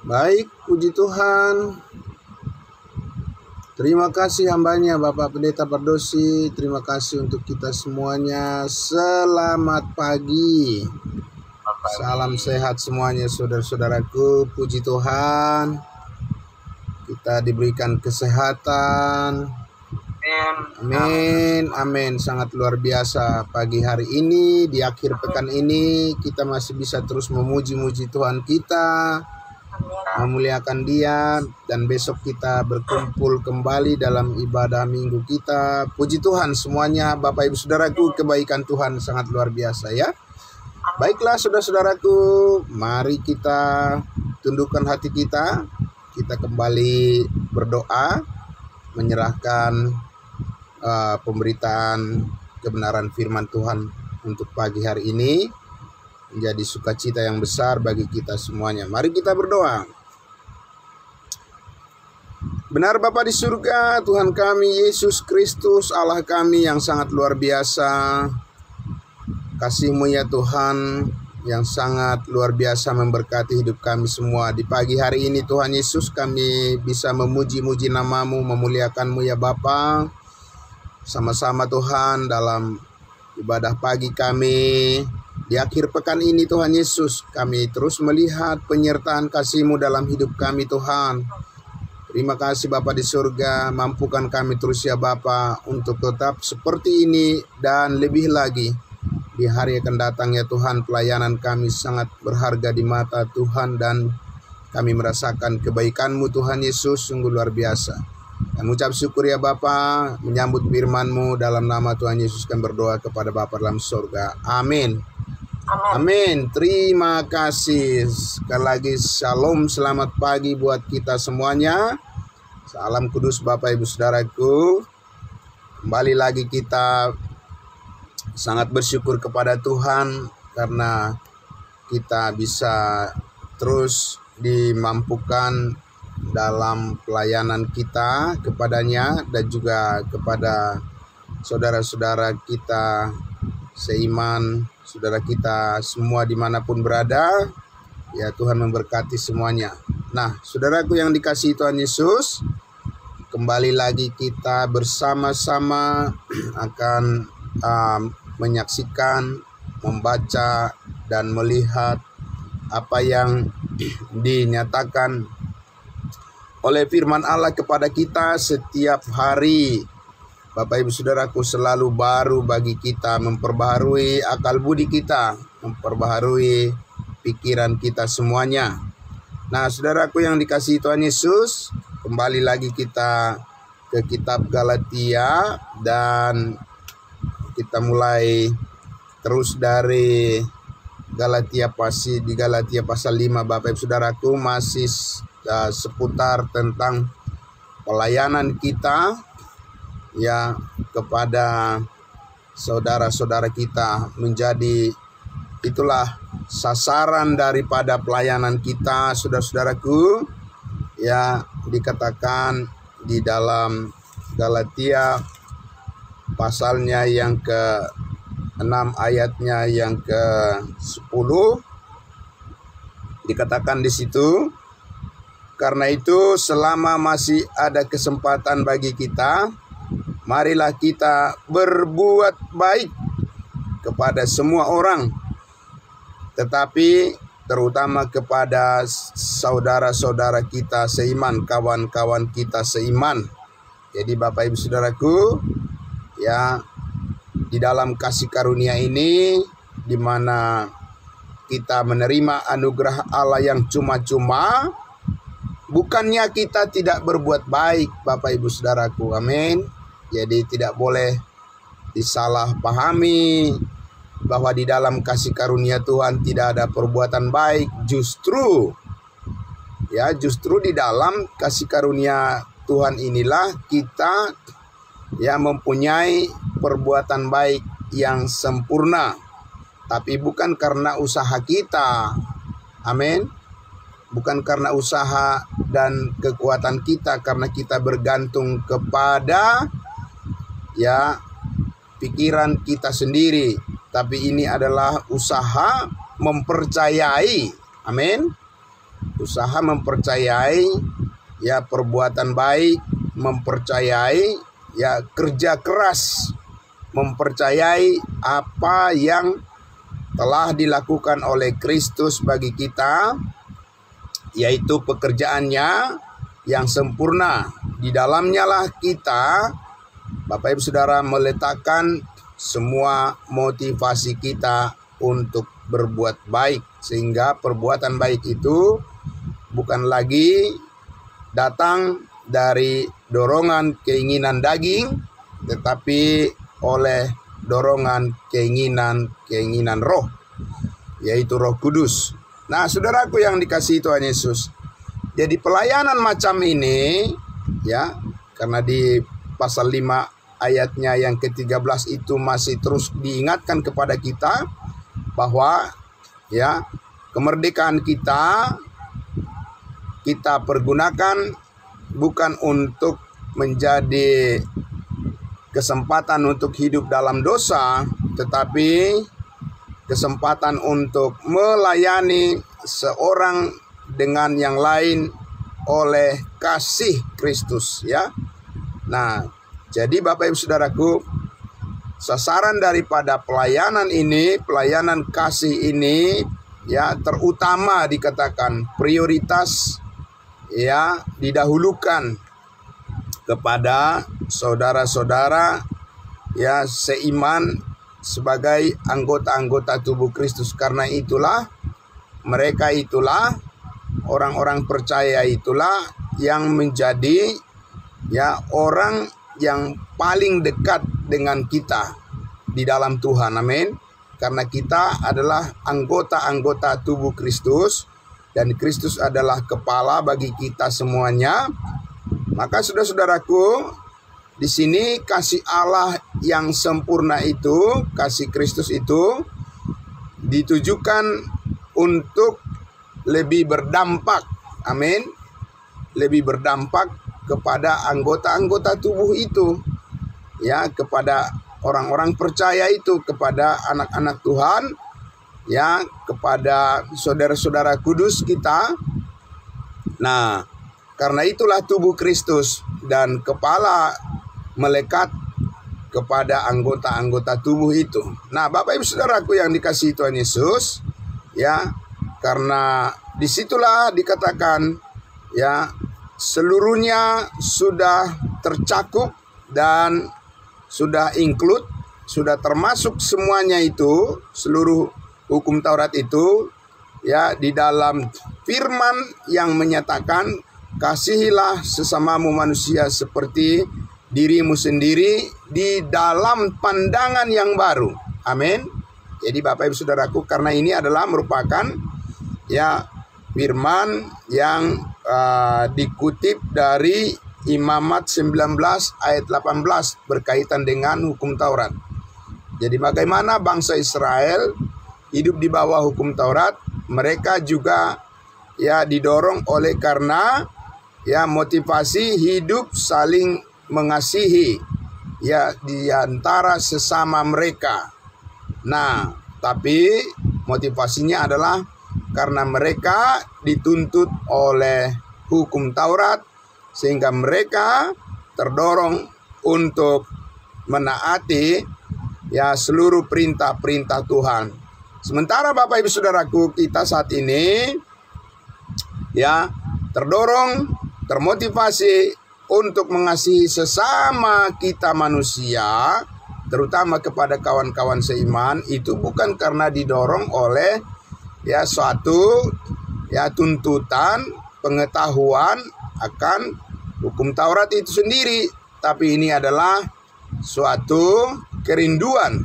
Baik, puji Tuhan. Terima kasih hambanya Bapak Pendeta Pardosi. Terima kasih untuk kita semuanya. Selamat pagi. Salam sehat semuanya saudara-saudaraku. Puji Tuhan, kita diberikan kesehatan. Amin, amin. Sangat luar biasa pagi hari ini. Di akhir pekan ini kita masih bisa terus memuji-muji Tuhan kita, memuliakan Dia, dan besok kita berkumpul kembali dalam ibadah minggu kita. Puji Tuhan semuanya Bapak Ibu Saudaraku, kebaikan Tuhan sangat luar biasa ya. Baiklah saudara-saudaraku, mari kita tundukkan hati kita kembali berdoa, menyerahkan pemberitaan kebenaran firman Tuhan untuk pagi hari ini menjadi sukacita yang besar bagi kita semuanya. Mari kita berdoa. Benar Bapa di surga, Tuhan kami Yesus Kristus, Allah kami yang sangat luar biasa. Kasih-Mu ya Tuhan yang sangat luar biasa memberkati hidup kami semua. Di pagi hari ini Tuhan Yesus, kami bisa memuji-muji nama-Mu, memuliakan-Mu ya Bapa. Sama-sama Tuhan dalam ibadah pagi kami. Di akhir pekan ini Tuhan Yesus, kami terus melihat penyertaan kasih-Mu dalam hidup kami Tuhan. Terima kasih Bapa di surga, mampukan kami terus ya Bapa untuk tetap seperti ini dan lebih lagi. Di hari akan datang ya Tuhan, pelayanan kami sangat berharga di mata Tuhan dan kami merasakan kebaikan-Mu Tuhan Yesus, sungguh luar biasa. Kami ucap syukur ya Bapa, menyambut firman-Mu dalam nama Tuhan Yesus kami berdoa kepada Bapa dalam surga. Amin. Amin. Terima kasih. Sekali lagi shalom, selamat pagi buat kita semuanya. Salam kudus Bapak Ibu Saudaraku. Kembali lagi kita sangat bersyukur kepada Tuhan karena kita bisa terus dimampukan dalam pelayanan kita kepadanya dan juga kepada saudara-saudara kita seiman, saudara kita semua dimanapun berada. Ya Tuhan memberkati semuanya. Nah saudaraku yang dikasihi Tuhan Yesus, kembali lagi kita bersama-sama akan menyaksikan, membaca, dan melihat apa yang dinyatakan oleh firman Allah kepada kita setiap hari. Bapak Ibu Saudaraku, selalu baru bagi kita, memperbaharui akal budi kita, memperbaharui pikiran kita semuanya. Nah saudaraku yang dikasihi Tuhan Yesus, kembali lagi kita ke kitab Galatia dan kita mulai terus dari Galatia pasal 5 Bapak Ibu Saudaraku, masih seputar tentang pelayanan kita ya kepada saudara-saudara kita. Menjadi itulah sasaran daripada pelayanan kita saudara-saudaraku ya, dikatakan di dalam Galatia pasalnya yang ke-6 ayatnya yang ke-10 dikatakan di situ, karena itu selama masih ada kesempatan bagi kita, marilah kita berbuat baik kepada semua orang, tetapi terutama kepada saudara-saudara kita seiman, kawan-kawan kita seiman. Jadi Bapak Ibu Saudaraku, ya di dalam kasih karunia ini, di mana kita menerima anugerah Allah yang cuma-cuma, bukannya kita tidak berbuat baik Bapak Ibu Saudaraku, amin. Jadi tidak boleh disalahpahami bahwa di dalam kasih karunia Tuhan tidak ada perbuatan baik. Justru di dalam kasih karunia Tuhan inilah kita mempunyai perbuatan baik yang sempurna, tapi bukan karena usaha kita, amin. Bukan karena usaha dan kekuatan kita, karena kita bergantung kepada pikiran kita sendiri, tapi ini adalah usaha mempercayai, amin, usaha mempercayai ya perbuatan baik, mempercayai ya kerja keras, mempercayai apa yang telah dilakukan oleh Kristus bagi kita, yaitu pekerjaannya yang sempurna. Di dalamnya lah kita, Bapak Ibu Saudara, meletakkan semua motivasi kita untuk berbuat baik, sehingga perbuatan baik itu bukan lagi datang dari dorongan keinginan daging, tetapi oleh dorongan keinginan roh, yaitu Roh Kudus. Nah, saudaraku yang dikasihi Tuhan Yesus, jadi pelayanan macam ini ya, karena di pasal 5 ayatnya yang ke-13 itu masih terus diingatkan kepada kita bahwa ya kemerdekaan kita pergunakan bukan untuk menjadi kesempatan untuk hidup dalam dosa, tetapi kesempatan untuk melayani seorang dengan yang lain oleh kasih Kristus ya. Nah, jadi Bapak Ibu Saudaraku, sasaran daripada pelayanan ini, pelayanan kasih ini ya, terutama dikatakan prioritas ya, didahulukan kepada saudara-saudara ya seiman sebagai anggota-anggota tubuh Kristus. Karena itulah mereka itulah orang-orang percaya itulah yang menjadi ya orang yang paling dekat dengan kita di dalam Tuhan. Amin. Karena kita adalah anggota-anggota tubuh Kristus dan Kristus adalah kepala bagi kita semuanya. Maka saudara-saudaraku, di sini kasih Allah yang sempurna itu, kasih Kristus itu ditujukan untuk lebih berdampak. Amin. Lebih berdampak kepada anggota-anggota tubuh itu. Ya, kepada orang-orang percaya itu, kepada anak-anak Tuhan, ya, kepada saudara-saudara kudus kita. Nah, karena itulah tubuh Kristus dan kepala melekat kepada anggota-anggota tubuh itu. Nah, Bapak Ibu Saudaraku yang dikasihi Tuhan Yesus, ya, karena disitulah dikatakan ya seluruhnya sudah tercakup dan sudah include, sudah termasuk semuanya itu, seluruh hukum Taurat itu ya di dalam firman yang menyatakan kasihilah sesamamu manusia seperti dirimu sendiri di dalam pandangan yang baru. Amin. Jadi Bapak Ibu Saudaraku, karena ini adalah merupakan ya firman yang dikutip dari Imamat 19 ayat 18 berkaitan dengan hukum Taurat. Jadi bagaimana bangsa Israel hidup di bawah hukum Taurat, mereka juga ya didorong oleh karena ya motivasi hidup saling mengasihi ya di antara sesama mereka. Nah, tapi motivasinya adalah karena mereka dituntut oleh hukum Taurat, sehingga mereka terdorong untuk menaati ya seluruh perintah-perintah Tuhan. Sementara Bapak Ibu Saudaraku, kita saat ini ya terdorong, termotivasi untuk mengasihi sesama kita manusia, terutama kepada kawan-kawan seiman, itu bukan karena didorong oleh ya suatu ya tuntutan pengetahuan akan hukum Taurat itu sendiri, tapi ini adalah suatu kerinduan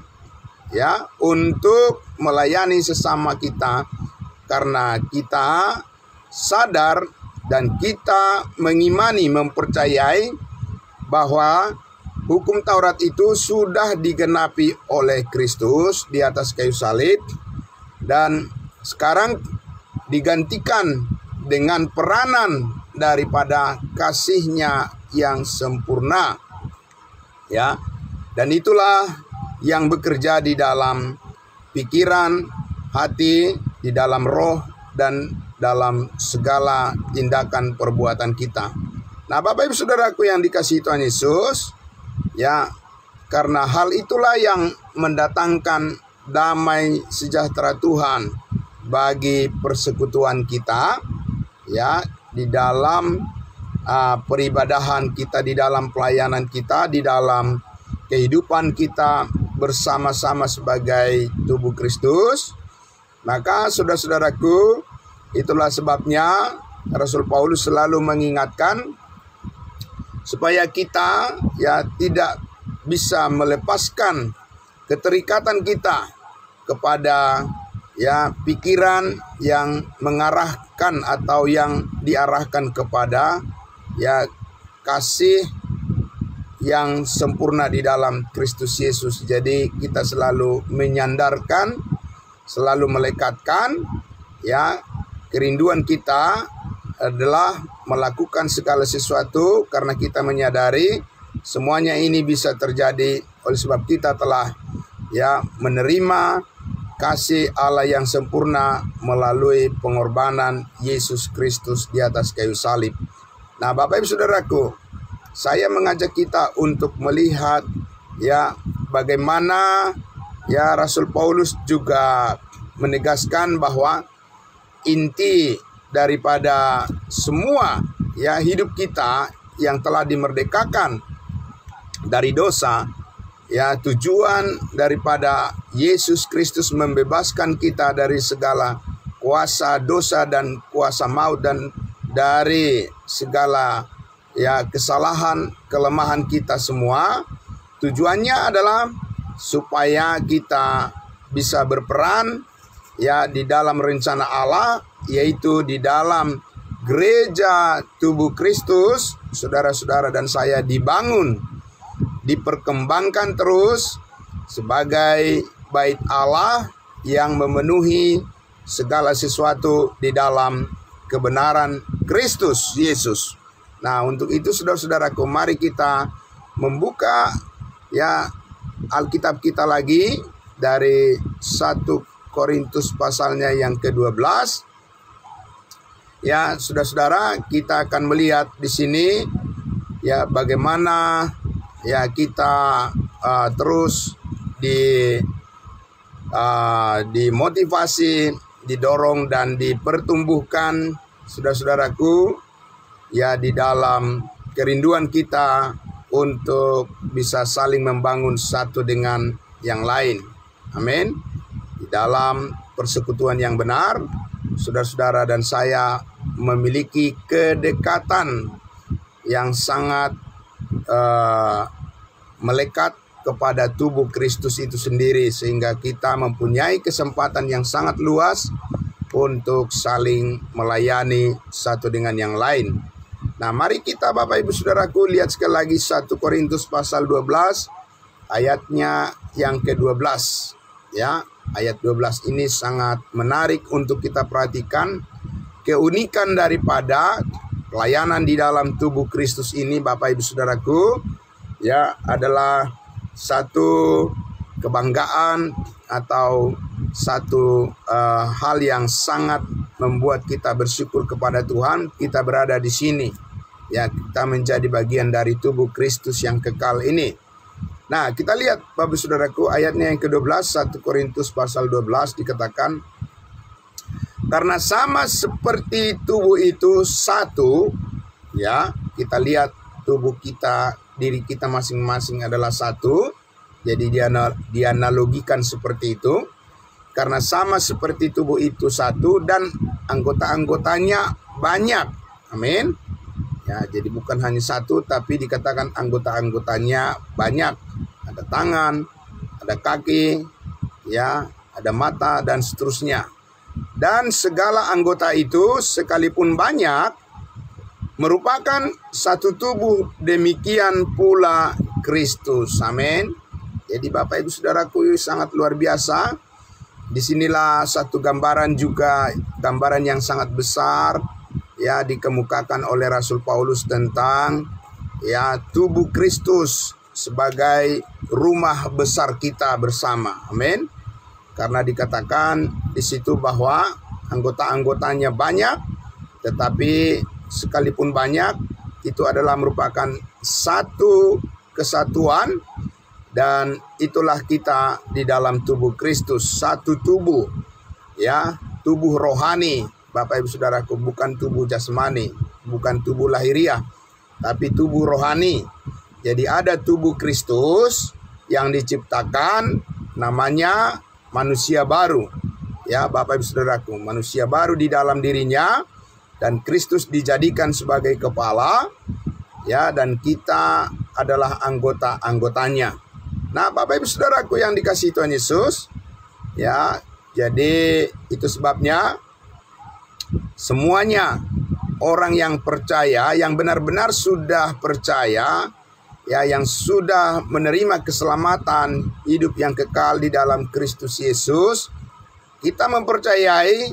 ya untuk melayani sesama kita, karena kita sadar dan kita mengimani, mempercayai bahwa hukum Taurat itu sudah digenapi oleh Kristus di atas kayu salib dan sekarang digantikan dengan peranan daripada kasih-Nya yang sempurna. Ya. Dan itulah yang bekerja di dalam pikiran, hati, di dalam roh dan dalam segala tindakan perbuatan kita. Nah, Bapak Ibu Saudaraku yang dikasihi Tuhan Yesus, ya, karena hal itulah yang mendatangkan damai sejahtera Tuhan bagi persekutuan kita, ya, di dalam peribadahan kita, di dalam pelayanan kita, di dalam kehidupan kita bersama-sama sebagai tubuh Kristus. Maka saudara-saudaraku, itulah sebabnya Rasul Paulus selalu mengingatkan supaya kita, ya, tidak bisa melepaskan keterikatan kita kepada, ya, pikiran yang mengarahkan atau yang diarahkan kepada, ya, kasih yang sempurna di dalam Kristus Yesus. Jadi kita selalu menyandarkan, selalu melekatkan, ya, kerinduan kita adalah melakukan segala sesuatu karena kita menyadari semuanya ini bisa terjadi oleh sebab kita telah, ya, menerima kasih Allah yang sempurna melalui pengorbanan Yesus Kristus di atas kayu salib. Nah, Bapak Ibu Saudaraku, saya mengajak kita untuk melihat, ya, bagaimana, ya, Rasul Paulus juga menegaskan bahwa inti daripada semua, ya, hidup kita yang telah dimerdekakan dari dosa, ya, tujuan daripada Yesus Kristus membebaskan kita dari segala kuasa dosa dan kuasa maut dan dari segala, ya, kesalahan, kelemahan kita semua. Tujuannya adalah supaya kita bisa berperan, ya, di dalam rencana Allah, yaitu di dalam gereja tubuh Kristus. Saudara-saudara dan saya dibangun, diperkembangkan terus sebagai bait Allah yang memenuhi segala sesuatu di dalam kebenaran Kristus Yesus. Nah, untuk itu saudara-saudaraku, mari kita membuka, ya, Alkitab kita lagi dari 1 Korintus pasalnya yang ke-12. Ya, saudara-saudara, kita akan melihat di sini, ya, bagaimana, ya, kita terus dimotivasi, didorong dan dipertumbuhkan, saudara-saudaraku, ya, di dalam kerinduan kita untuk bisa saling membangun satu dengan yang lain. Amin. Di dalam persekutuan yang benar, saudara-saudara dan saya memiliki kedekatan yang sangat melekat kepada tubuh Kristus itu sendiri, sehingga kita mempunyai kesempatan yang sangat luas untuk saling melayani satu dengan yang lain. Nah, mari kita Bapak Ibu Saudaraku lihat sekali lagi 1 Korintus pasal 12 ayatnya yang ke-12, ya. Ayat 12 ini sangat menarik untuk kita perhatikan. Keunikan daripada pelayanan di dalam tubuh Kristus ini, Bapak Ibu Saudaraku, ya, adalah satu kebanggaan atau satu hal yang sangat membuat kita bersyukur kepada Tuhan. Kita berada di sini, ya, kita menjadi bagian dari tubuh Kristus yang kekal ini. Nah, kita lihat Bapak Saudaraku ayatnya yang ke-12, 1 Korintus pasal 12 dikatakan, karena sama seperti tubuh itu satu, ya, kita lihat tubuh kita, diri kita masing-masing adalah satu. Jadi dianalogikan seperti itu. Karena sama seperti tubuh itu satu dan anggota-anggotanya banyak. Amin. Ya, jadi bukan hanya satu, tapi dikatakan anggota-anggotanya banyak. Ada tangan, ada kaki, ya, ada mata dan seterusnya. Dan segala anggota itu sekalipun banyak merupakan satu tubuh, demikian pula Kristus. Amin. Jadi Bapak Ibu Saudaraku, sangat luar biasa. Disinilah satu gambaran juga, gambaran yang sangat besar, ya, dikemukakan oleh Rasul Paulus tentang, ya, tubuh Kristus sebagai rumah besar kita bersama. Amin. Karena dikatakan di situ bahwa anggota-anggotanya banyak, tetapi sekalipun banyak, itu adalah merupakan satu kesatuan, dan itulah kita di dalam tubuh Kristus, satu tubuh, ya, tubuh rohani, Bapak Ibu Saudaraku, bukan tubuh jasmani, bukan tubuh lahiriah, tapi tubuh rohani. Jadi ada tubuh Kristus yang diciptakan, namanya manusia baru, ya Bapak Ibu Saudaraku, manusia baru di dalam dirinya, dan Kristus dijadikan sebagai kepala, ya, dan kita adalah anggota-anggotanya. Nah, Bapak Ibu Saudaraku yang dikasihi Tuhan Yesus, ya, jadi itu sebabnya semuanya orang yang percaya, yang benar-benar sudah percaya, ya, yang sudah menerima keselamatan hidup yang kekal di dalam Kristus Yesus, kita mempercayai,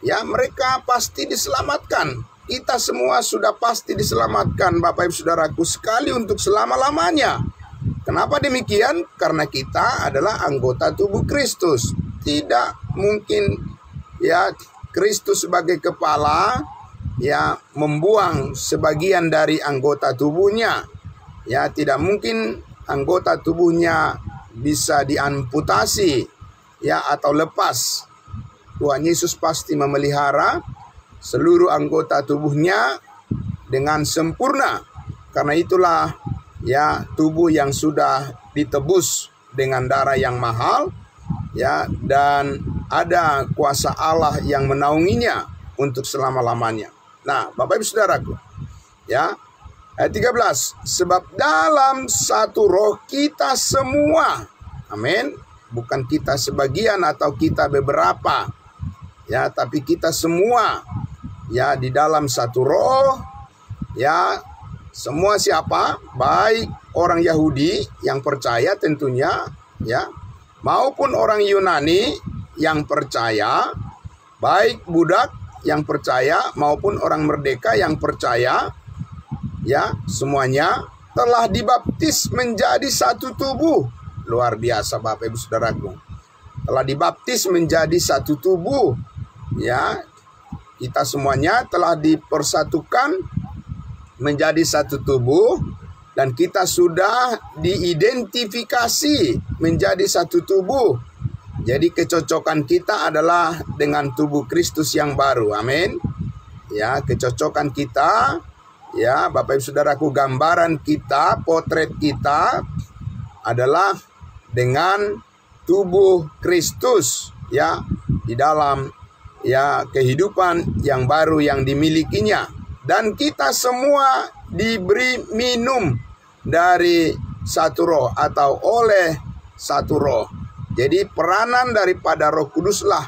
ya, mereka pasti diselamatkan. Kita semua sudah pasti diselamatkan, Bapak Ibu Saudaraku, sekali untuk selama-lamanya. Kenapa demikian? Karena kita adalah anggota tubuh Kristus. Tidak mungkin, ya, Kristus sebagai kepala, ya, membuang sebagian dari anggota tubuhnya. Ya, tidak mungkin anggota tubuhnya bisa diamputasi, ya, atau lepas. Tuhan Yesus pasti memelihara seluruh anggota tubuhnya dengan sempurna. Karena itulah, ya, tubuh yang sudah ditebus dengan darah yang mahal, ya, dan ada kuasa Allah yang menaunginya untuk selama-lamanya. Nah, Bapak Ibu Saudaraku, ya, ayat 13, sebab dalam satu roh kita semua, amin, bukan kita sebagian atau kita beberapa, ya, tapi kita semua, ya, di dalam satu roh, ya. Semua siapa? Baik orang Yahudi yang percaya tentunya, ya, maupun orang Yunani yang percaya, baik budak yang percaya maupun orang merdeka yang percaya, ya, semuanya telah dibaptis menjadi satu tubuh. Luar biasa Bapak Ibu Saudaraku. Telah dibaptis menjadi satu tubuh, ya. Kita semuanya telah dipersatukan menjadi satu tubuh, dan kita sudah diidentifikasi menjadi satu tubuh. Jadi kecocokan kita adalah dengan tubuh Kristus yang baru. Amin. Ya, kecocokan kita, ya, Bapak Ibu Saudaraku, gambaran kita, potret kita adalah dengan tubuh Kristus, ya, di dalam, ya, kehidupan yang baru yang dimilikinya. Dan kita semua diberi minum dari satu roh atau oleh satu roh. Jadi peranan daripada Roh Kuduslah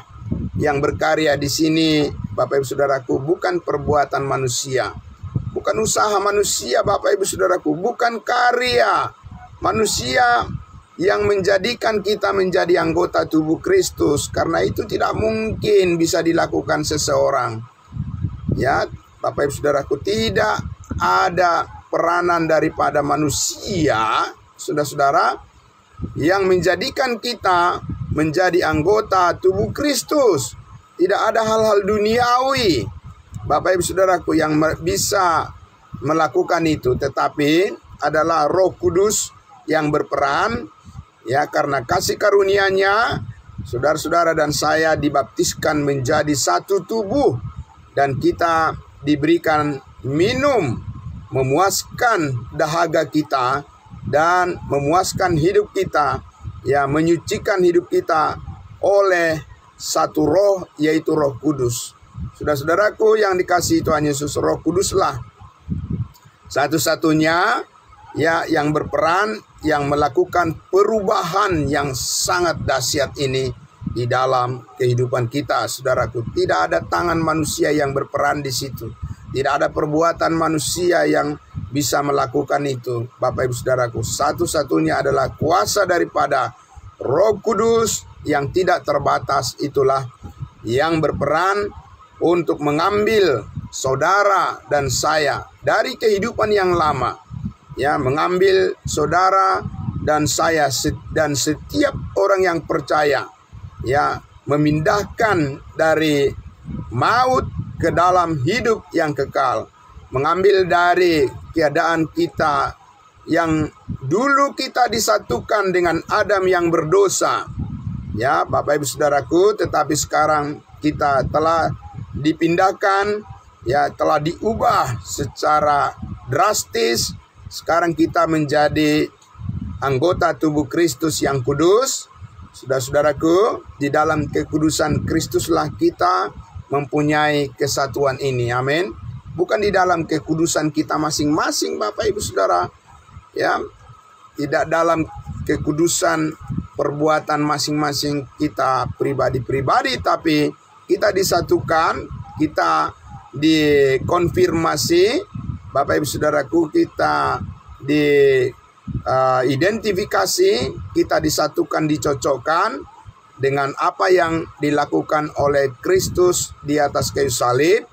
yang berkarya di sini, Bapak Ibu Saudaraku, bukan perbuatan manusia, bukan usaha manusia, Bapak Ibu Saudaraku, bukan karya manusia yang menjadikan kita menjadi anggota tubuh Kristus. Karena itu tidak mungkin bisa dilakukan seseorang, ya. Bapak Ibu Saudaraku, tidak ada peranan daripada manusia, saudara-saudara, yang menjadikan kita menjadi anggota tubuh Kristus. Tidak ada hal-hal duniawi, Bapak Ibu Saudaraku, yang bisa melakukan itu, tetapi adalah Roh Kudus yang berperan, ya, karena kasih karunia-Nya, saudara-saudara dan saya dibaptiskan menjadi satu tubuh, dan kita diberikan minum memuaskan dahaga kita dan memuaskan hidup kita, ya, menyucikan hidup kita oleh satu roh, yaitu Roh Kudus. Saudara-saudaraku yang dikasihi Tuhan Yesus, Roh Kuduslah satu-satunya, ya, yang berperan, yang melakukan perubahan yang sangat dahsyat ini di dalam kehidupan kita, saudaraku. Tidak ada tangan manusia yang berperan di situ. Tidak ada perbuatan manusia yang bisa melakukan itu, Bapak Ibu Saudaraku. Satu-satunya adalah kuasa daripada Roh Kudus yang tidak terbatas. Itulah yang berperan untuk mengambil saudara dan saya dari kehidupan yang lama, ya, mengambil saudara dan saya dan setiap orang yang percaya, ya, memindahkan dari maut ke dalam hidup yang kekal. Mengambil dari keadaan kita yang dulu kita disatukan dengan Adam yang berdosa. Ya, Bapak Ibu Saudaraku, tetapi sekarang kita telah dipindahkan, ya, telah diubah secara drastis. Sekarang kita menjadi anggota tubuh Kristus yang kudus. Saudara-saudaraku, di dalam kekudusan Kristuslah kita mempunyai kesatuan ini. Amin. Bukan di dalam kekudusan kita masing-masing, Bapak Ibu Saudara. Ya, tidak dalam kekudusan perbuatan masing-masing kita pribadi-pribadi, tapi kita disatukan, kita dikonfirmasi, Bapak Ibu Saudaraku, kita diidentifikasi, kita disatukan, dicocokkan dengan apa yang dilakukan oleh Kristus di atas kayu salib,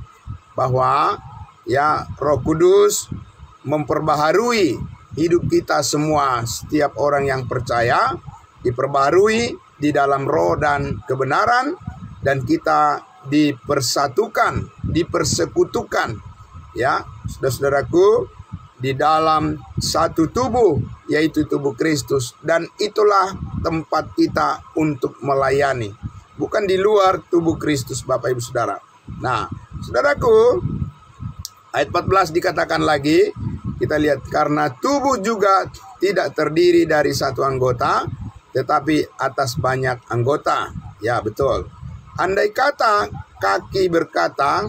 bahwa ya Roh Kudus memperbaharui hidup kita semua. Setiap orang yang percaya diperbaharui di dalam roh dan kebenaran, dan kita dipersatukan, dipersekutukan, ya saudara-saudaraku, di dalam satu tubuh, yaitu tubuh Kristus. Dan itulah tempat kita untuk melayani, bukan di luar tubuh Kristus, Bapak Ibu Saudara. Nah, saudaraku, ayat 14 dikatakan lagi, kita lihat, karena tubuh juga tidak terdiri dari satu anggota, tetapi atas banyak anggota. Ya, betul. Andai kata kaki berkata,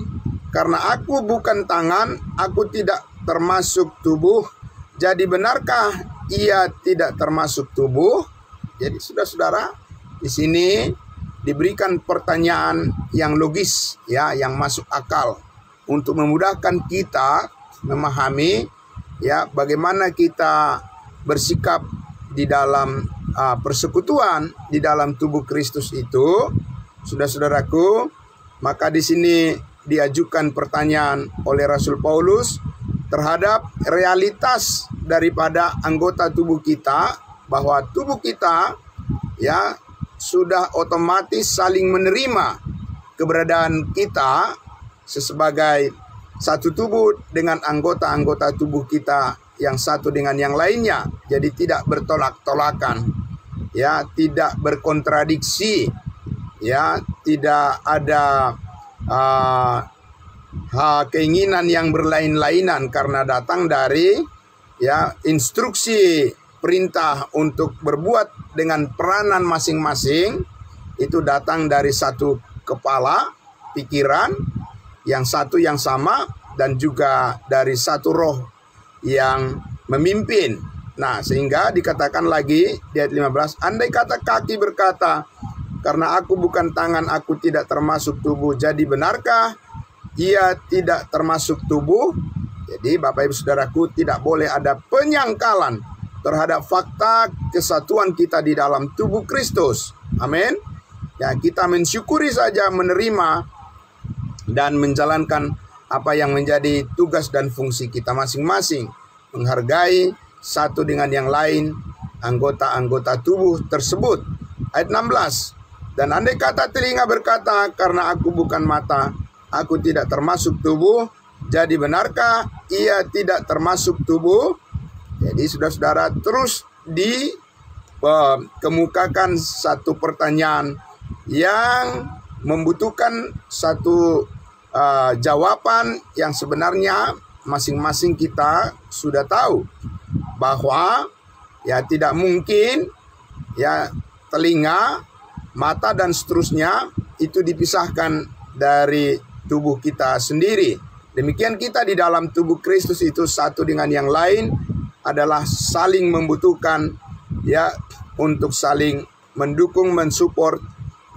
karena aku bukan tangan, aku tidak termasuk tubuh, jadi benarkah ia tidak termasuk tubuh? Jadi saudara-saudara, di sini diberikan pertanyaan yang logis, ya, yang masuk akal, untuk memudahkan kita memahami, ya, bagaimana kita bersikap di dalam persekutuan di dalam tubuh Kristus itu. Saudara-saudaraku, maka di sini diajukan pertanyaan oleh Rasul Paulus terhadap realitas daripada anggota tubuh kita, bahwa tubuh kita, ya, sudah otomatis saling menerima keberadaan kita sebagai satu tubuh dengan anggota-anggota tubuh kita yang satu dengan yang lainnya. Jadi tidak bertolak-tolakan, ya, tidak berkontradiksi, ya, tidak ada keinginan yang berlain-lainan, karena datang dari, ya, instruksi perintah untuk berbuat dengan peranan masing-masing. Itu datang dari satu kepala, pikiran yang satu yang sama, dan juga dari satu roh yang memimpin. Nah, sehingga dikatakan lagi di ayat 15, andai kata kaki berkata, karena aku bukan tangan, aku tidak termasuk tubuh, jadi benarkah ia tidak termasuk tubuh? Jadi Bapak Ibu Saudaraku, tidak boleh ada penyangkalan terhadap fakta kesatuan kita di dalam tubuh Kristus. Amin. Ya, kita mensyukuri saja, menerima dan menjalankan apa yang menjadi tugas dan fungsi kita masing-masing, menghargai satu dengan yang lain anggota-anggota tubuh tersebut. Ayat 16, dan andai kata telinga berkata, karena aku bukan mata, aku tidak termasuk tubuh, jadi benarkah ia tidak termasuk tubuh? Jadi saudara-saudara, terus dikemukakan satu pertanyaan yang membutuhkan satu jawaban yang sebenarnya masing-masing kita sudah tahu, bahwa ya tidak mungkin, ya, telinga, mata dan seterusnya itu dipisahkan dari tubuh kita sendiri. Demikian kita di dalam tubuh Kristus itu satu dengan yang lain adalah saling membutuhkan, ya, untuk saling mendukung, mensupport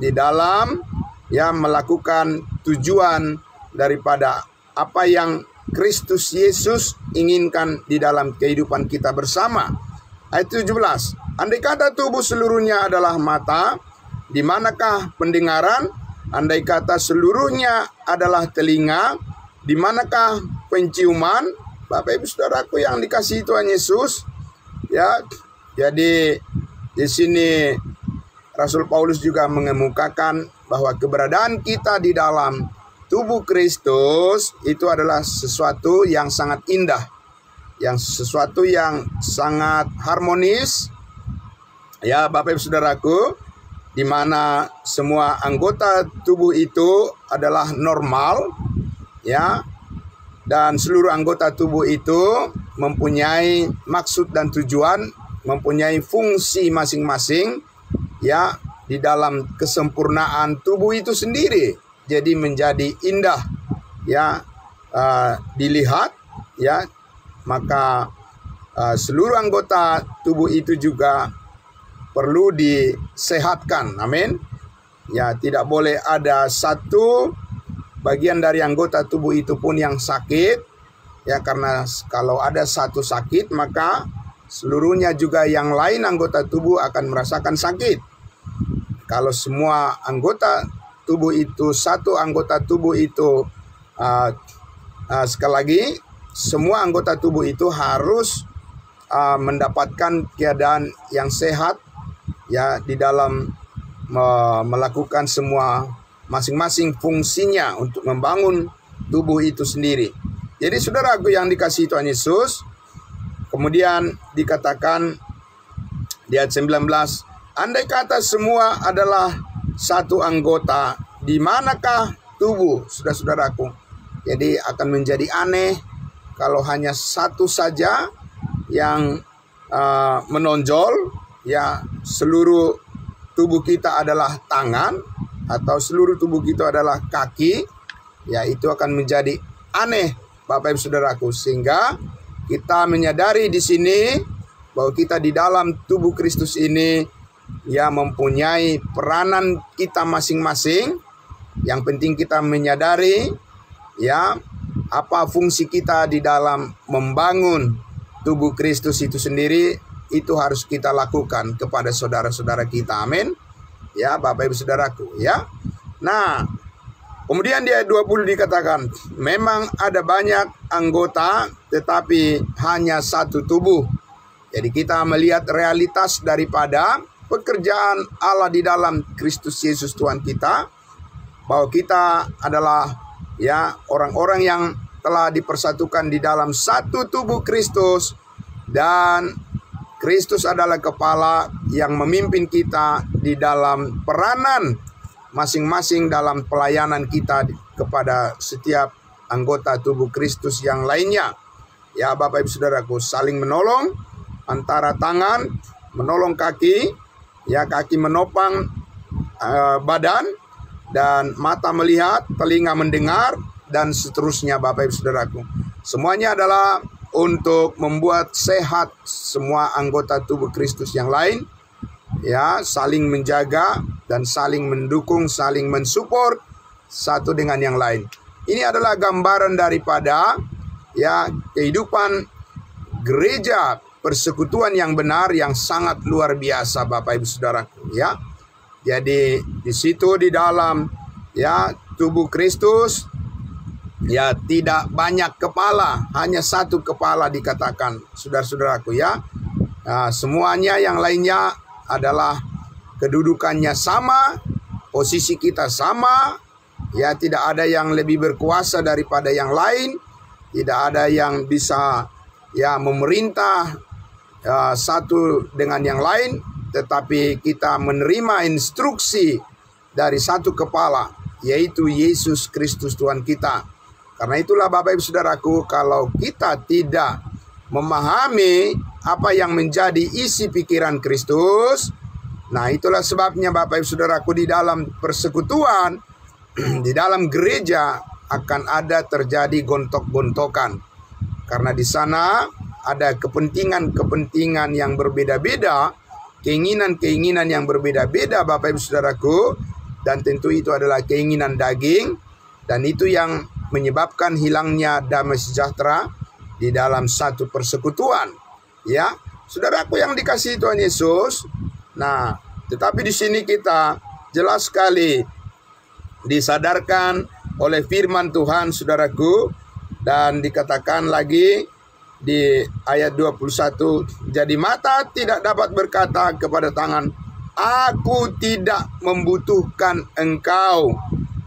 di dalam, ya, melakukan tujuan daripada apa yang Kristus Yesus inginkan di dalam kehidupan kita bersama. Ayat 17, andai kata tubuh seluruhnya adalah mata, di manakah pendengaran? Andai kata seluruhnya adalah telinga, di manakah penciuman? Bapak Ibu Saudaraku yang dikasihi Tuhan Yesus, ya, jadi di sini Rasul Paulus juga mengemukakan bahwa keberadaan kita di dalam tubuh Kristus itu adalah sesuatu yang sangat indah, yang sesuatu yang sangat harmonis, ya Bapak Ibu Saudaraku, di mana semua anggota tubuh itu adalah normal, ya, dan seluruh anggota tubuh itu mempunyai maksud dan tujuan, mempunyai fungsi masing-masing, ya, di dalam kesempurnaan tubuh itu sendiri. Jadi menjadi indah, ya, dilihat, ya. Maka seluruh anggota tubuh itu juga perlu disehatkan. Amin. Ya, tidak boleh ada satu bagian dari anggota tubuh itu pun yang sakit, ya, karena kalau ada satu sakit maka seluruhnya juga yang lain anggota tubuh akan merasakan sakit. Kalau semua anggota tubuh itu, satu anggota tubuh itu, sekali lagi, semua anggota tubuh itu harus mendapatkan keadaan yang sehat, ya, di dalam melakukan semua masing-masing fungsinya untuk membangun tubuh itu sendiri. Jadi saudaraku yang dikasihi Tuhan Yesus, kemudian dikatakan di ayat 19, andai kata semua adalah satu anggota, di manakah tubuh, saudara-saudaraku? Jadi akan menjadi aneh kalau hanya satu saja yang menonjol, ya, seluruh tubuh kita adalah tangan atau seluruh tubuh kita adalah kaki, ya, itu akan menjadi aneh Bapak Ibu Saudaraku. Sehingga kita menyadari di sini bahwa kita di dalam tubuh Kristus ini, ya, mempunyai peranan kita masing-masing. Yang penting kita menyadari, ya, apa fungsi kita di dalam membangun tubuh Kristus itu sendiri. Itu harus kita lakukan kepada saudara-saudara kita. Amin. Ya Bapak Ibu Saudaraku, ya. Nah, kemudian di ayat 20 dikatakan, memang ada banyak anggota tetapi hanya satu tubuh. Jadi kita melihat realitas daripada pekerjaan Allah di dalam Kristus Yesus Tuhan kita, bahwa kita adalah, ya, orang-orang yang telah dipersatukan di dalam satu tubuh Kristus, dan Kristus adalah kepala yang memimpin kita di dalam peranan masing-masing dalam pelayanan kita kepada setiap anggota tubuh Kristus yang lainnya. Ya Bapak Ibu Saudaraku, saling menolong, antara tangan menolong kaki, ya, kaki menopang badan, dan mata melihat, telinga mendengar, dan seterusnya Bapak Ibu Saudaraku. Semuanya adalah untuk membuat sehat semua anggota tubuh Kristus yang lain, ya, saling menjaga dan saling mendukung, saling mensupport satu dengan yang lain. Ini adalah gambaran daripada, ya, kehidupan gereja persekutuan yang benar yang sangat luar biasa Bapak Ibu Saudaraku, ya. Jadi di situ di dalam, ya, tubuh Kristus, ya, tidak banyak kepala, hanya satu kepala dikatakan, saudara-saudaraku, ya. Nah, semuanya yang lainnya adalah kedudukannya sama, posisi kita sama, ya, tidak ada yang lebih berkuasa daripada yang lain, tidak ada yang bisa, ya, memerintah satu dengan yang lain, tetapi kita menerima instruksi dari satu kepala, yaitu Yesus Kristus Tuhan kita. Karena itulah Bapak Ibu Saudaraku, kalau kita tidak memahami apa yang menjadi isi pikiran Kristus, nah itulah sebabnya Bapak Ibu Saudaraku, di dalam persekutuan, di dalam gereja akan ada terjadi gontok-gontokan. Karena di sana ada kepentingan-kepentingan yang berbeda-beda, keinginan-keinginan yang berbeda-beda Bapak Ibu Saudaraku, dan tentu itu adalah keinginan daging, dan itu yang menyebabkan hilangnya damai sejahtera di dalam satu persekutuan, ya. Saudaraku yang dikasihi Tuhan Yesus, nah, tetapi di sini kita jelas sekali disadarkan oleh firman Tuhan, saudaraku, dan dikatakan lagi di ayat 21, jadi mata tidak dapat berkata kepada tangan, aku tidak membutuhkan engkau.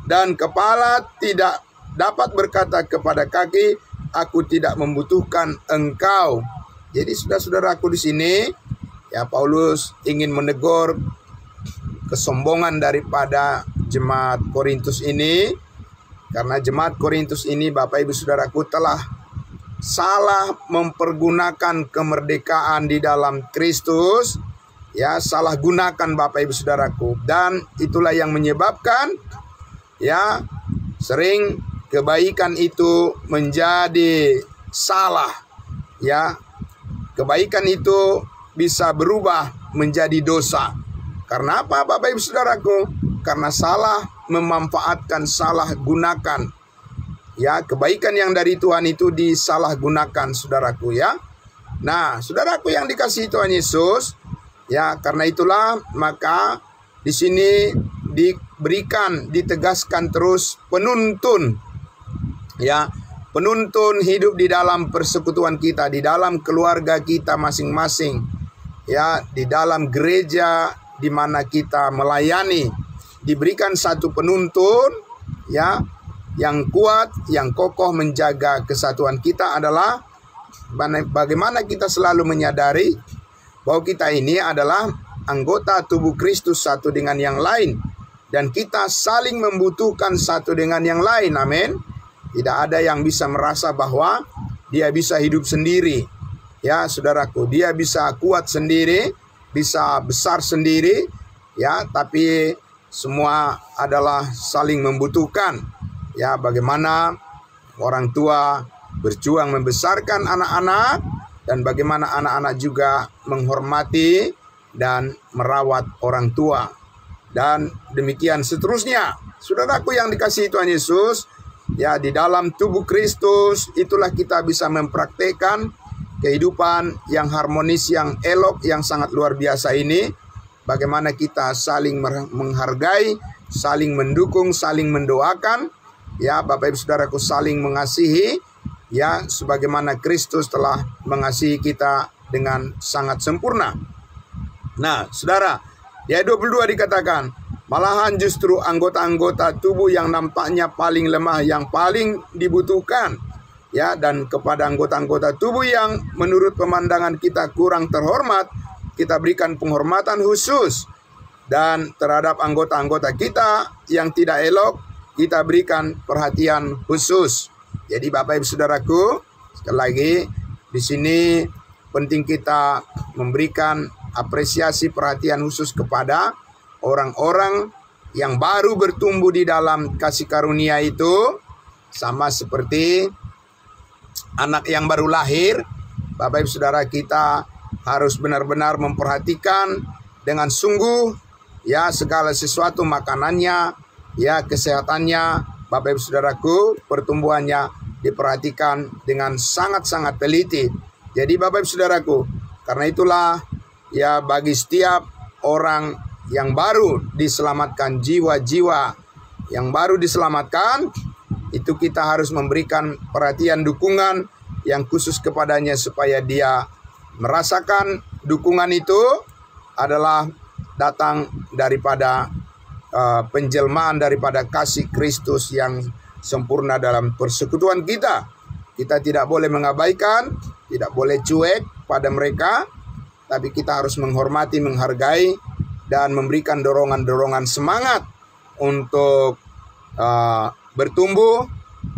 Dan kepala tidak dapat berkata kepada kaki, aku tidak membutuhkan engkau. Jadi saudara-saudaraku di sini, ya Paulus ingin menegur kesombongan daripada jemaat Korintus ini. Karena jemaat Korintus ini, Bapak Ibu Saudaraku, telah salah mempergunakan kemerdekaan di dalam Kristus. Ya, salah gunakan Bapak Ibu Saudaraku. Dan itulah yang menyebabkan ya sering kebaikan itu menjadi salah. Ya, kebaikan itu bisa berubah menjadi dosa. Karena apa Bapak Ibu Saudaraku? Karena salah memanfaatkan, salah gunakan. Ya, kebaikan yang dari Tuhan itu disalahgunakan, saudaraku ya. Nah, saudaraku yang dikasihi Tuhan Yesus, ya karena itulah maka di sini diberikan, ditegaskan terus penuntun. Ya, penuntun hidup di dalam persekutuan kita, di dalam keluarga kita masing-masing. Ya, di dalam gereja di mana kita melayani. Diberikan satu penuntun ya yang kuat, yang kokoh menjaga kesatuan kita adalah bagaimana kita selalu menyadari bahwa kita ini adalah anggota tubuh Kristus satu dengan yang lain, dan kita saling membutuhkan satu dengan yang lain. Amin. Tidak ada yang bisa merasa bahwa dia bisa hidup sendiri. Ya, saudaraku, dia bisa kuat sendiri, bisa besar sendiri, ya, tapi semua adalah saling membutuhkan. Ya, bagaimana orang tua berjuang membesarkan anak-anak, dan bagaimana anak-anak juga menghormati dan merawat orang tua. Dan demikian seterusnya. Saudaraku yang dikasihi Tuhan Yesus, ya di dalam tubuh Kristus itulah kita bisa mempraktekkan kehidupan yang harmonis, yang elok, yang sangat luar biasa ini. Bagaimana kita saling menghargai, saling mendukung, saling mendoakan. Ya, Bapak Ibu Saudaraku, saling mengasihi. Ya, sebagaimana Kristus telah mengasihi kita dengan sangat sempurna. Nah, saudara, di ayat 22 dikatakan, malahan justru anggota-anggota tubuh yang nampaknya paling lemah, yang paling dibutuhkan. Ya, dan kepada anggota-anggota tubuh yang menurut pemandangan kita kurang terhormat, kita berikan penghormatan khusus. Dan terhadap anggota-anggota kita yang tidak elok, kita berikan perhatian khusus. Jadi Bapak Ibu Saudaraku, sekali lagi di sini penting kita memberikan apresiasi, perhatian khusus kepada orang-orang yang baru bertumbuh di dalam kasih karunia itu. Sama seperti anak yang baru lahir, Bapak Ibu Saudara, kita harus benar-benar memperhatikan dengan sungguh ya segala sesuatu, makanannya, ya kesehatannya, Bapak Ibu Saudaraku, pertumbuhannya diperhatikan dengan sangat-sangat teliti. Jadi Bapak Ibu Saudaraku, karena itulah ya bagi setiap orang yang baru diselamatkan, jiwa-jiwa yang baru diselamatkan, itu kita harus memberikan perhatian, dukungan yang khusus kepadanya supaya dia merasakan dukungan itu adalah datang daripada penjelmaan daripada kasih Kristus yang sempurna dalam persekutuan kita. Kita tidak boleh mengabaikan, tidak boleh cuek pada mereka, tapi kita harus menghormati, menghargai, dan memberikan dorongan-dorongan semangat untuk bertumbuh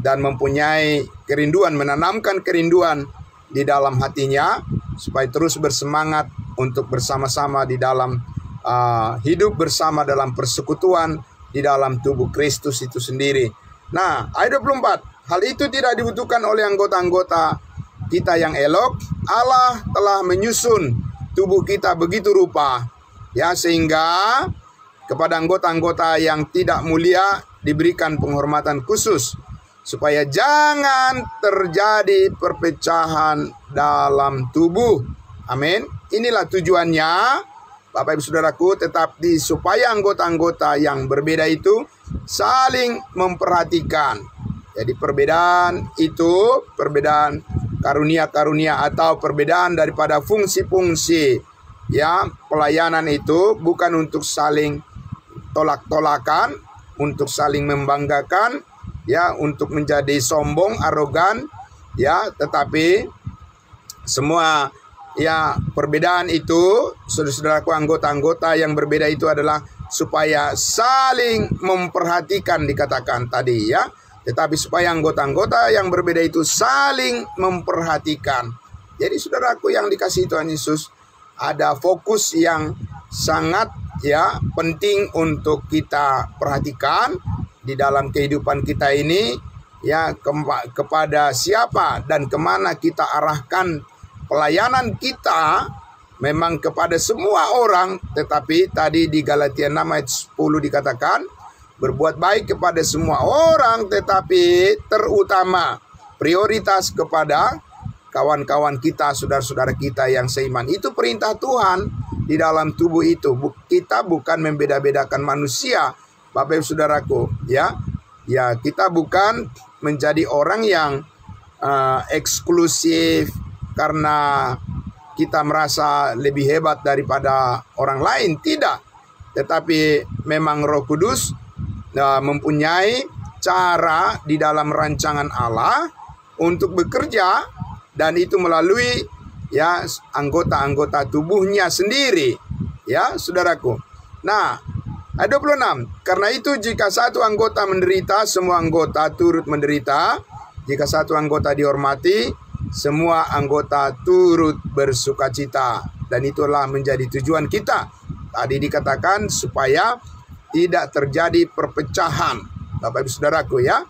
dan mempunyai kerinduan, menanamkan kerinduan di dalam hatinya, supaya terus bersemangat untuk bersama-sama di dalam hidup bersama dalam persekutuan di dalam tubuh Kristus itu sendiri. Nah, ayat 24, hal itu tidak dibutuhkan oleh anggota-anggota kita yang elok. Allah telah menyusun tubuh kita begitu rupa, ya, sehingga kepada anggota-anggota yang tidak mulia diberikan penghormatan khusus, supaya jangan terjadi perpecahan dalam tubuh. Amin. Inilah tujuannya, Bapak Ibu Saudaraku, tetapi supaya anggota-anggota yang berbeda itu saling memperhatikan. Jadi perbedaan itu, perbedaan karunia-karunia atau perbedaan daripada fungsi-fungsi ya, pelayanan itu bukan untuk saling tolak-tolakan, untuk saling membanggakan, ya, untuk menjadi sombong, arogan, ya, tetapi semua, ya, perbedaan itu, saudara-saudaraku, anggota-anggota yang berbeda itu adalah supaya saling memperhatikan, dikatakan tadi, ya. Tetapi supaya anggota-anggota yang berbeda itu saling memperhatikan. Jadi saudaraku yang dikasihi Tuhan Yesus, ada fokus yang sangat, ya, penting untuk kita perhatikan di dalam kehidupan kita ini, ya, kepada siapa dan kemana kita arahkan pelayanan kita. Memang kepada semua orang, tetapi tadi di Galatia 6 ayat 10 dikatakan, berbuat baik kepada semua orang, tetapi terutama prioritas kepada kawan-kawan kita, saudara-saudara kita yang seiman. Itu perintah Tuhan di dalam tubuh itu. Kita bukan membeda-bedakan manusia, Bapak Ibu Saudaraku, ya. Ya, kita bukan menjadi orang yang eksklusif karena kita merasa lebih hebat daripada orang lain, tidak. Tetapi memang Roh Kudus mempunyai cara di dalam rancangan Allah untuk bekerja, dan itu melalui, ya, anggota-anggota tubuhnya sendiri, ya, saudaraku. Nah, ayat 26, karena itu jika satu anggota menderita, semua anggota turut menderita. Jika satu anggota dihormati, semua anggota turut bersukacita. Dan itulah menjadi tujuan kita. Tadi dikatakan supaya tidak terjadi perpecahan, Bapak Ibu Saudaraku, ya.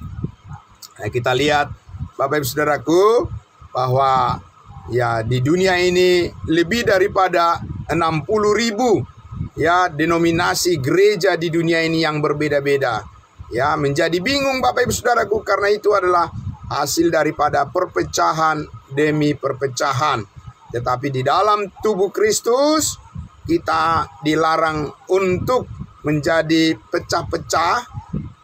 Nah, kita lihat Bapak Ibu Saudaraku bahwa, ya, di dunia ini lebih daripada 60.000, ya, denominasi gereja di dunia ini yang berbeda-beda. Ya, menjadi bingung Bapak Ibu Saudaraku, karena itu adalah hasil daripada perpecahan demi perpecahan. Tetapi di dalam tubuh Kristus kita dilarang untuk menjadi pecah-pecah,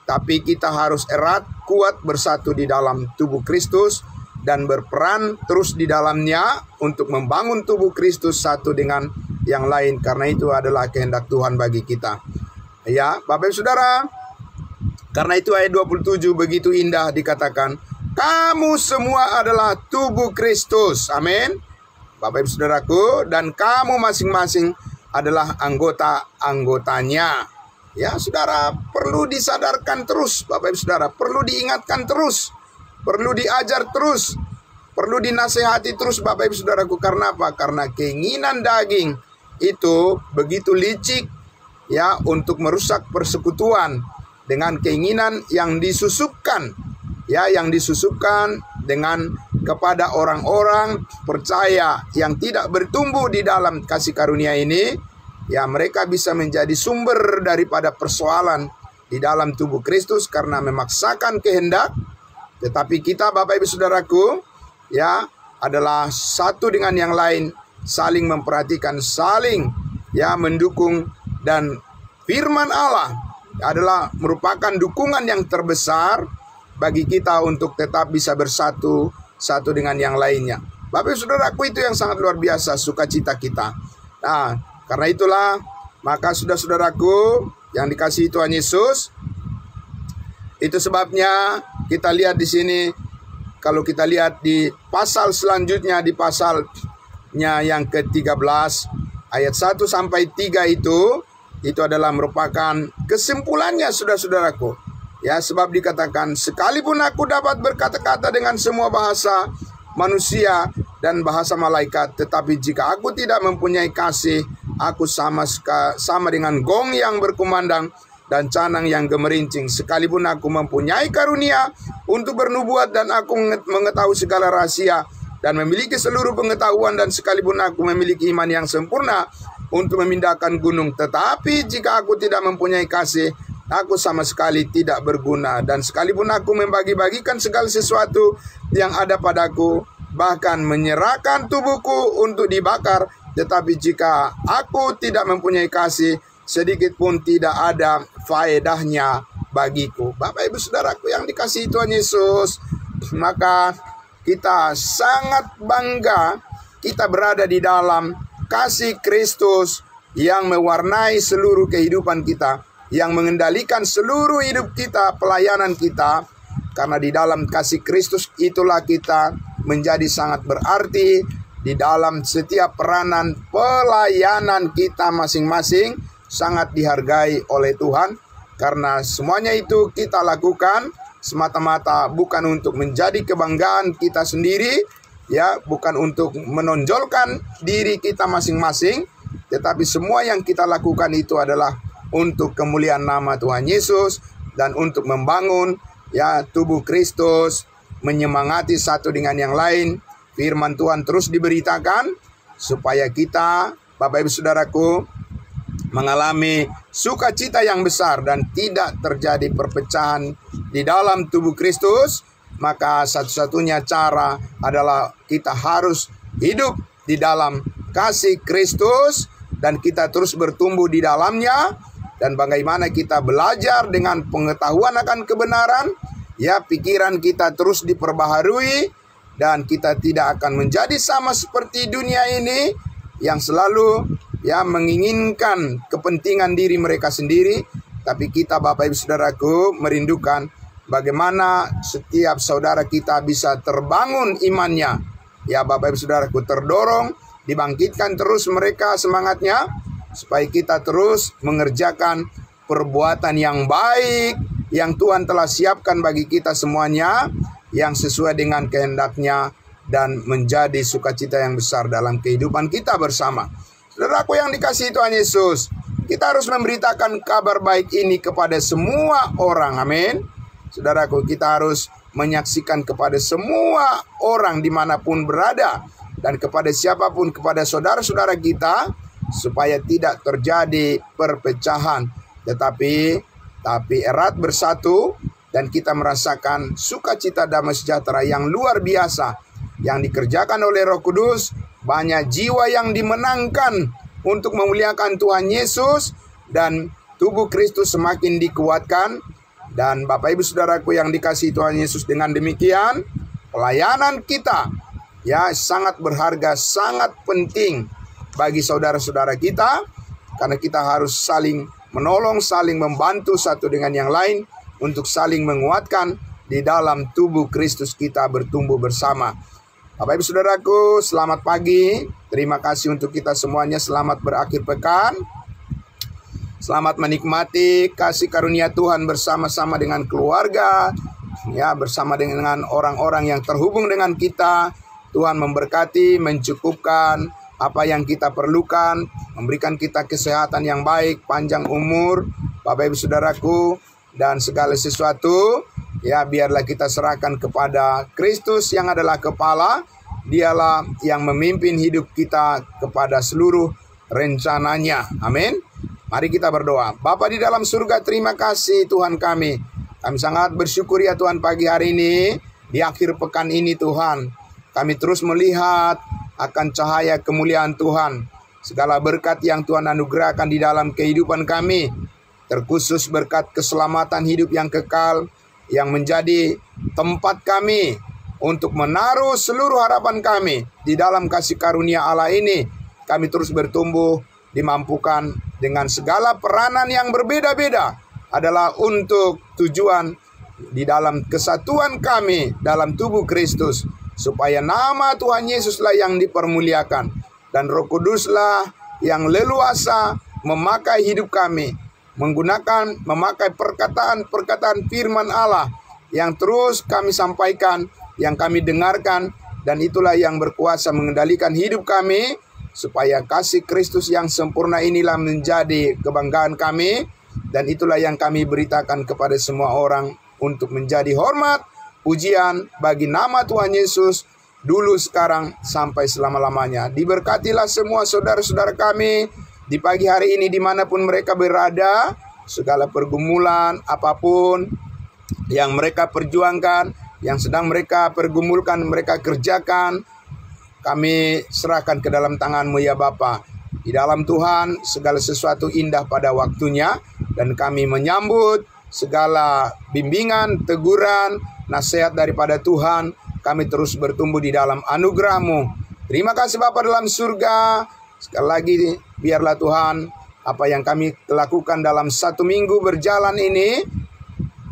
tapi kita harus erat, kuat bersatu di dalam tubuh Kristus dan berperan terus di dalamnya untuk membangun tubuh Kristus satu dengan yang lain, karena itu adalah kehendak Tuhan bagi kita. Ya, Bapak Ibu Saudara, karena itu ayat 27 begitu indah dikatakan, kamu semua adalah tubuh Kristus. Amin. Bapak Ibu Saudaraku, dan kamu masing-masing adalah anggota-anggotanya. Ya, saudara, perlu disadarkan terus, Bapak Ibu Saudara, perlu diingatkan terus, perlu diajar terus, perlu dinasehati terus, Bapak Ibu Saudaraku. Karena apa? Karena keinginan daging itu begitu licik, ya, untuk merusak persekutuan dengan keinginan yang disusupkan, ya, yang disusupkan dengan kepada orang-orang percaya yang tidak bertumbuh di dalam kasih karunia ini, ya, mereka bisa menjadi sumber daripada persoalan di dalam tubuh Kristus karena memaksakan kehendak. Tetapi kita, Bapak Ibu Saudaraku, ya, adalah satu dengan yang lain, saling memperhatikan, saling, ya, mendukung, dan firman Allah adalah merupakan dukungan yang terbesar bagi kita untuk tetap bisa bersatu satu dengan yang lainnya. Bapak Ibu Saudaraku, itu yang sangat luar biasa sukacita kita. Nah, karena itulah maka saudara-saudaraku yang dikasihi Tuhan Yesus, itu sebabnya kita lihat di sini, kalau kita lihat di pasal selanjutnya, di pasalnya yang ke-13 ayat 1 sampai 3 itu adalah merupakan kesimpulannya, saudara-saudaraku. Ya, sebab dikatakan, sekalipun aku dapat berkata-kata dengan semua bahasa manusia dan bahasa malaikat, tetapi jika aku tidak mempunyai kasih, aku sama dengan gong yang berkumandang dan canang yang gemerincing. Sekalipun aku mempunyai karunia untuk bernubuat dan aku mengetahui segala rahasia dan memiliki seluruh pengetahuan, dan sekalipun aku memiliki iman yang sempurna untuk memindahkan gunung, tetapi jika aku tidak mempunyai kasih, aku sama sekali tidak berguna. Dan sekalipun aku membagi-bagikan segala sesuatu yang ada padaku, bahkan menyerahkan tubuhku untuk dibakar, tetapi jika aku tidak mempunyai kasih, sedikit pun tidak ada faedahnya bagiku. Bapak Ibu Saudaraku yang dikasihi Tuhan Yesus, maka kita sangat bangga kita berada di dalam kasih Kristus yang mewarnai seluruh kehidupan kita, yang mengendalikan seluruh hidup kita, pelayanan kita. Karena di dalam kasih Kristus itulah kita menjadi sangat berarti di dalam setiap peranan pelayanan kita masing-masing, sangat dihargai oleh Tuhan. Karena semuanya itu kita lakukan semata-mata bukan untuk menjadi kebanggaan kita sendiri, ya, bukan untuk menonjolkan diri kita masing-masing, tetapi semua yang kita lakukan itu adalah untuk kemuliaan nama Tuhan Yesus dan untuk membangun, ya, tubuh Kristus, menyemangati satu dengan yang lain. Firman Tuhan terus diberitakan supaya kita, Bapak Ibu Saudaraku, mengalami sukacita yang besar dan tidak terjadi perpecahan di dalam tubuh Kristus. Maka satu-satunya cara adalah kita harus hidup di dalam kasih Kristus dan kita terus bertumbuh di dalamnya. Dan bagaimana kita belajar dengan pengetahuan akan kebenaran, ya, pikiran kita terus diperbaharui dan kita tidak akan menjadi sama seperti dunia ini yang selalu, ya, menginginkan kepentingan diri mereka sendiri. Tapi kita, Bapak Ibu Saudaraku, merindukan bagaimana setiap saudara kita bisa terbangun imannya. Ya, Bapak Ibu Saudaraku, terdorong, dibangkitkan terus mereka semangatnya, supaya kita terus mengerjakan perbuatan yang baik yang Tuhan telah siapkan bagi kita semuanya, yang sesuai dengan kehendaknya dan menjadi sukacita yang besar dalam kehidupan kita bersama. Saudaraku yang dikasihi Tuhan Yesus, kita harus memberitakan kabar baik ini kepada semua orang. Amin. Saudaraku, kita harus menyaksikan kepada semua orang dimanapun berada, dan kepada siapapun, kepada saudara-saudara kita, supaya tidak terjadi perpecahan, tetapi erat bersatu, dan kita merasakan sukacita damai sejahtera yang luar biasa yang dikerjakan oleh Roh Kudus. Banyak jiwa yang dimenangkan untuk memuliakan Tuhan Yesus, dan tubuh Kristus semakin dikuatkan. Dan Bapak Ibu Saudaraku yang dikasihi Tuhan Yesus, dengan demikian pelayanan kita, ya, sangat berharga, sangat penting bagi saudara-saudara kita, karena kita harus saling menolong, saling membantu satu dengan yang lain untuk saling menguatkan di dalam tubuh Kristus kita bertumbuh bersama. Bapak Ibu Saudaraku, selamat pagi. Terima kasih untuk kita semuanya. Selamat berakhir pekan. Selamat menikmati kasih karunia Tuhan bersama-sama dengan keluarga, ya, bersama dengan orang-orang yang terhubung dengan kita. Tuhan memberkati, mencukupkan apa yang kita perlukan, memberikan kita kesehatan yang baik, panjang umur, Bapak Ibu Saudaraku, dan segala sesuatu, ya, biarlah kita serahkan kepada Kristus yang adalah kepala. Dialah yang memimpin hidup kita kepada seluruh rencananya. Amin. Mari kita berdoa. Bapa di dalam surga, terima kasih Tuhan kami. Kami sangat bersyukur, ya Tuhan, pagi hari ini, di akhir pekan ini Tuhan, kami terus melihat akan cahaya kemuliaan Tuhan. Segala berkat yang Tuhan anugerahkan di dalam kehidupan kami, terkhusus berkat keselamatan hidup yang kekal, yang menjadi tempat kami untuk menaruh seluruh harapan kami di dalam kasih karunia Allah ini. Kami terus bertumbuh, dimampukan dengan segala peranan yang berbeda-beda, adalah untuk tujuan di dalam kesatuan kami dalam tubuh Kristus, supaya nama Tuhan Yesuslah yang dipermuliakan, dan Roh Kuduslah yang leluasa memakai hidup kami, memakai perkataan firman Allah yang terus kami sampaikan, yang kami dengarkan, dan itulah yang berkuasa mengendalikan hidup kami, supaya kasih Kristus yang sempurna inilah menjadi kebanggaan kami, dan itulah yang kami beritakan kepada semua orang untuk menjadi hormat, pujian bagi nama Tuhan Yesus, dulu, sekarang, sampai selama-lamanya. Diberkatilah semua saudara-saudara kami di pagi hari ini dimanapun mereka berada, segala pergumulan apapun yang mereka perjuangkan, yang sedang mereka pergumulkan, mereka kerjakan, kami serahkan ke dalam tangan-Mu, ya Bapa. Di dalam Tuhan segala sesuatu indah pada waktunya, dan kami menyambut segala bimbingan, teguran, nasihat daripada Tuhan. Kami terus bertumbuh di dalam anugerah-Mu. Terima kasih Bapa dalam surga. Sekali lagi, biarlah Tuhan, apa yang kami lakukan dalam 1 minggu berjalan ini,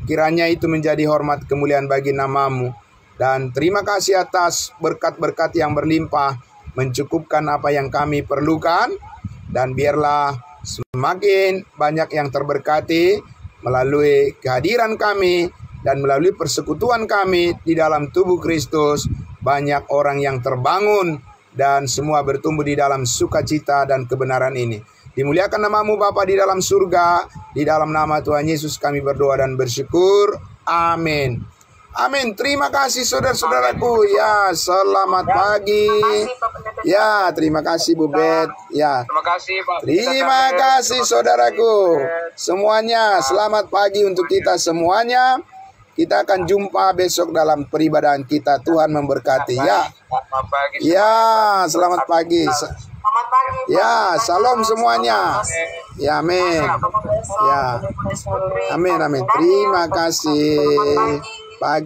kiranya itu menjadi hormat kemuliaan bagi nama-Mu. Dan terima kasih atas berkat-berkat yang berlimpah, mencukupkan apa yang kami perlukan. Dan biarlah semakin banyak yang terberkati melalui kehadiran kami dan melalui persekutuan kami di dalam tubuh Kristus. Banyak orang yang terbangun dan semua bertumbuh di dalam sukacita dan kebenaran ini. Dimuliakan nama-Mu Bapa di dalam surga. Di dalam nama Tuhan Yesus kami berdoa dan bersyukur. Amin. Amin. Terima kasih saudara-saudaraku. Ya, selamat pagi. Ya, terima kasih Bu Bet. Ya. Terima kasih Pak. Terima kasih saudaraku. Semuanya, selamat pagi untuk kita semuanya. Kita akan jumpa besok dalam peribadahan kita. Tuhan memberkati. Ya. Ya, selamat pagi. Ya, salam semuanya. Ya, amin. Ya. Amin, amin. Terima kasih. Pagi.